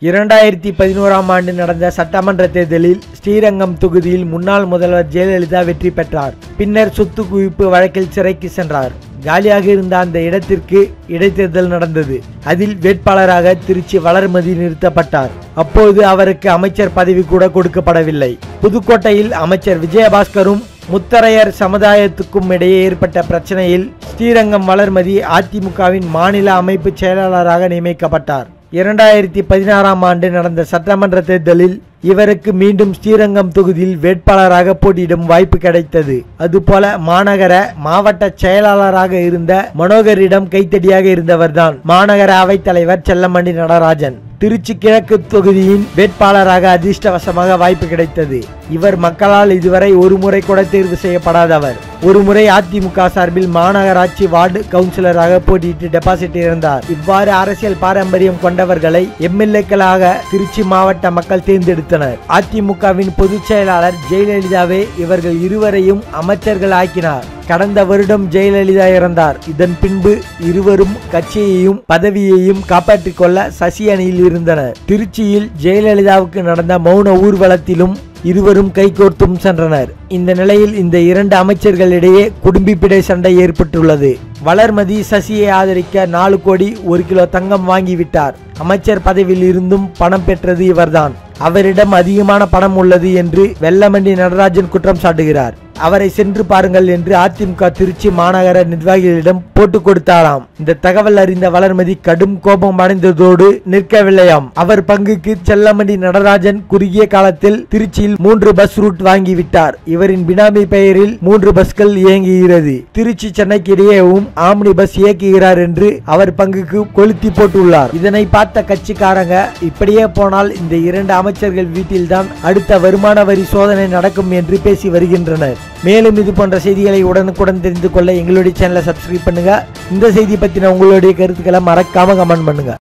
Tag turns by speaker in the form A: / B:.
A: 2011ஆம் ஆண்டு நடந்த சட்டமன்ற தேர்தலில் ஸ்ரீரங்கம் தொகுதியில் முன்னாள் முதல்வர் ஜெயலலிதா வெற்றி பெற்றார். பின்னர் சொத்து குவிப்பு வழக்கில் சிறைக்கு சென்றார். காலியாக இருந்த அந்த இடத்திற்கு இடைத்தேர்தல் நடந்தது. அதில் வேட்பாளராக திருச்சி வளர்மதி நிறுத்தப்பட்டார். அப்போது அவருக்கு அமைச்சர் பதவி கூட கொடுக்கப்படவில்லை. புதுக்கோட்டையில் அமைச்சர் விஜயபாஸ்கரும் முத்தரையர் சமுதாயத்துக்கும் இடையே ஏற்பட்ட பிரச்சனையில் ஸ்ரீரங்கம் வளர்மதி அதிமுகவின் மாநில அமைப்பு செயலாளராக நியமிக்கப்பட்டார். 2016ஆம் ஆண்டு நடந்த சட்டமன்ற தேர்தலில் இவருக்கு மீண்டும் ஸ்ரீரங்கம் தொகுதியில் வேட்பாளராக போட்டியிடும் வாய்ப்பு கிடைத்தது. அதுபோல மாநகர மாவட்ட செயலாளராக இருந்த மனோகரிடம் கைத்தடியாக இருந்தவர்தான் மாநகர அவைத்தலைவர் செல்லமண்டி நடராஜன். திருச்சி கிழக்கு தொகுதியின் வேட்பாளராக அதிர்ஷ்டவசமாக வாய்ப்பு கிடைத்தது. இவர் மக்களால் இதுவரை ஒரு முறை கூட தேர்வு செய்யப்படாதவர். ஒரு முறை அதிமுக சார்பில் மாநகராட்சி வார்டு கவுன்சிலராக போட்டியிட்டு டெபாசிட் இருந்தார். இவ்வாறு அரசியல் பாரம்பரியம் கொண்டவர்களை எம்எல்ஏக்களாக திருச்சி மாவட்ட மக்கள் தேர்ந்தெடுத்தனர். அதிமுகவின் பொதுச் செயலாளர் ஜெயலலிதாவே இவர்கள் இருவரையும் அமைச்சர்கள் ஆக்கினார். கடந்த வருடம் ஜெயலலிதா இறந்தார். இதன் பின்பு இருவரும் கட்சியையும் பதவியையும் காப்பாற்றிக் கொள்ள சசி அணியில் இருந்தனர். திருச்சியில் ஜெயலலிதாவுக்கு நடந்த மௌன ஊர்வலத்திலும் இருவரும் கைகோர்த்தும் சென்றனர். இந்த நிலையில் இந்த இரண்டு அமைச்சர்களிடையே குடும்பிப்பிடை சண்டை ஏற்பட்டுள்ளது. வளர்மதி சசியை ஆதரிக்க 4 கோடி 1 கிலோ தங்கம் வாங்கிவிட்டார். அமைச்சர் பதவியில் இருந்தும் பணம் பெற்றது இவர்தான். அவரிடம் அதிகமான பணம் உள்ளது என்று வெல்லமண்டி நடராஜன் குற்றம் சாட்டுகிறார். அவரை சென்று பாருங்கள் என்று அதிமுக திருச்சி மாநகர நிர்வாகிகளிடம் போட்டு கொடுத்தாராம். இந்த தகவல் அறிந்த வளர்மதி கடும் கோபம் அடைந்ததோடு நிற்கவில்லையாம். அவர் பங்குக்கு செல்லமண்டி நடராஜன் குறுகிய காலத்தில் திருச்சியில் 3 பஸ் ரூட் வாங்கிவிட்டார். இவரின் பினாமி பெயரில் 3 பஸ்கள் இயங்குகிறது. திருச்சி சென்னைக்கு இடையேவும் ஆம்னி பஸ் இயக்குகிறார் என்று அவர் பங்குக்கு கொளுத்தி போட்டுள்ளார். இதனை பார்த்த கட்சிக்காரங்க இப்படியே போனால் இந்த 2 அமைச்சர்கள் வீட்டில்தான் அடுத்த வருமான வரி சோதனை நடக்கும் என்று பேசி வருகின்றனர். மேலும் இது போன்ற செய்திகளை உடனுக்குடன் தெரிந்து கொள்ள எங்களுடைய சேனலை சப்ஸ்கிரைப் பண்ணுங்க. இந்த செய்தி பற்றின உங்களுடைய கருத்துக்களை மறக்காம கமெண்ட் பண்ணுங்க.